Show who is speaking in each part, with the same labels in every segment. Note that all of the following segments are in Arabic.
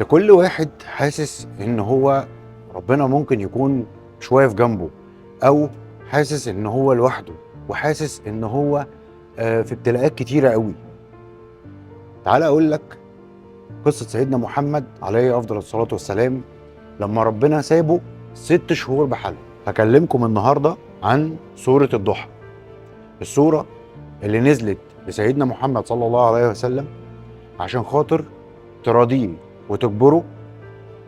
Speaker 1: لكل واحد حاسس ان هو ربنا ممكن يكون شويه في جنبه، او حاسس ان هو لوحده، وحاسس ان هو في ابتلاءات كتيره قوي. تعال اقول لك قصه سيدنا محمد عليه افضل الصلاه والسلام لما ربنا سابه 6 شهور بحالهم. هكلمكم النهارده عن سوره الضحى، السوره اللي نزلت لسيدنا محمد صلى الله عليه وسلم عشان خاطر تراضيه وتجبره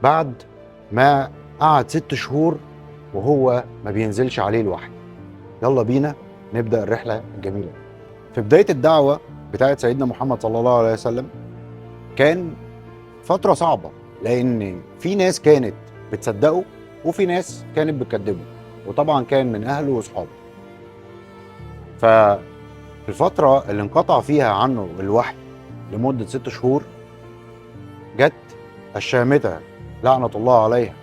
Speaker 1: بعد ما قعد 6 شهور وهو ما بينزلش عليه الوحي. يلا بينا نبدأ الرحلة الجميلة. في بداية الدعوة بتاعت سيدنا محمد صلى الله عليه وسلم كان فترة صعبة، لأن في ناس كانت بتصدقه وفي ناس كانت بتكذبه، وطبعا كان من أهله وأصحابه. ففي الفترة اللي انقطع فيها عنه الوحي لمدة 6 شهور جت الشامتة لعنة الله عليها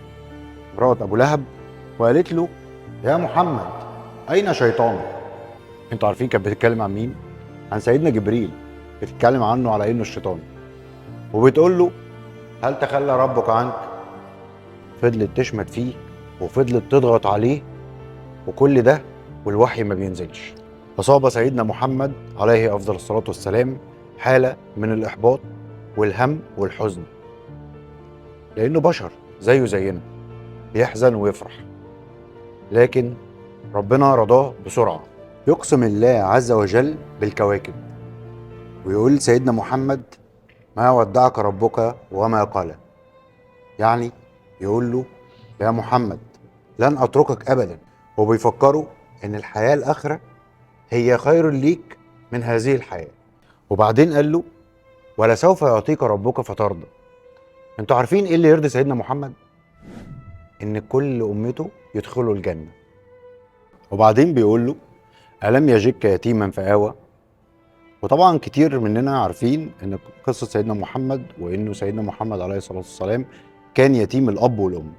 Speaker 1: امرأة أبو لهب وقالت له: يا محمد أين شيطانك؟ انتوا عارفين كانت بتتكلم عن مين؟ عن سيدنا جبريل، بتتكلم عنه على إنه الشيطان، وبتقول له: هل تخلى ربك عنك؟ فضلت تشمت فيه وفضلت تضغط عليه، وكل ده والوحي ما بينزلش. أصاب سيدنا محمد عليه أفضل الصلاة والسلام حالة من الإحباط والهم والحزن، لأنه بشر زيه زينا، بيحزن ويفرح، لكن ربنا رضاه بسرعة. يقسم الله عز وجل بالكواكب ويقول سيدنا محمد: ما ودعك ربك وما قلى. يعني يقول له: يا محمد لن أتركك أبدا. وبيفكروا إن الحياة الآخرة هي خير ليك من هذه الحياة. وبعدين قال له: ولسوف يعطيك ربك فترضى. انتوا عارفين ايه اللي يرضي سيدنا محمد؟ ان كل امته يدخلوا الجنة. وبعدين بيقول له: ألم يجدك يتيما فآوى. وطبعا كتير مننا عارفين ان قصة سيدنا محمد وانه سيدنا محمد عليه الصلاة والسلام كان يتيم الاب والام.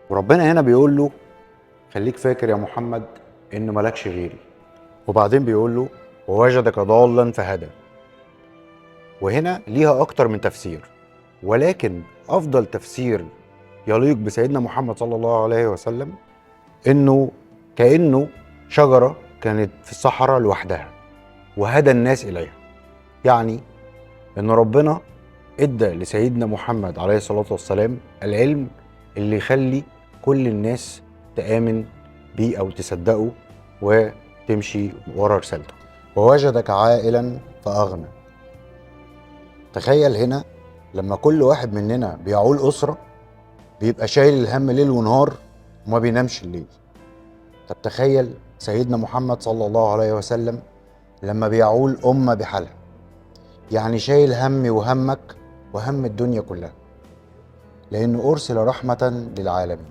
Speaker 1: وربنا هنا بيقول له: خليك فاكر يا محمد انه ملكش غيري. وبعدين بيقول له: ووجدك ضالا فهدى. وهنا ليها اكتر من تفسير، ولكن افضل تفسير يليق بسيدنا محمد صلى الله عليه وسلم انه كأنه شجرة كانت في الصحراء لوحدها وهدى الناس إليها. يعني إن ربنا إدى لسيدنا محمد عليه الصلاة والسلام العلم اللي يخلي كل الناس تآمن بيه أو تصدقه وتمشي ورا رسالته. ووجدك عائلا فأغنى. تخيل هنا لما كل واحد مننا بيعول أسرة بيبقى شايل الهم ليل ونهار وما بينامش الليل. طب تخيل سيدنا محمد صلى الله عليه وسلم لما بيعول أمة بحالها، يعني شايل همي وهمك وهم الدنيا كلها، لأنه أرسل رحمة للعالمين.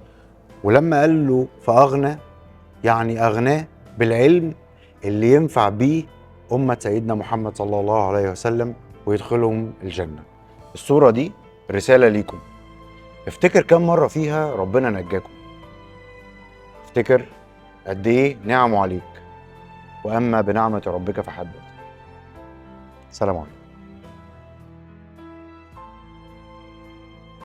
Speaker 1: ولما قال له فأغنى، يعني أغناه بالعلم اللي ينفع بيه أمة سيدنا محمد صلى الله عليه وسلم ويدخلهم الجنة. الصورة دي رسالة ليكم. افتكر كم مرة فيها ربنا نجاكم، افتكر قد ايه نعمه عليك، واما بنعمة ربك فحدث. سلام عليكم.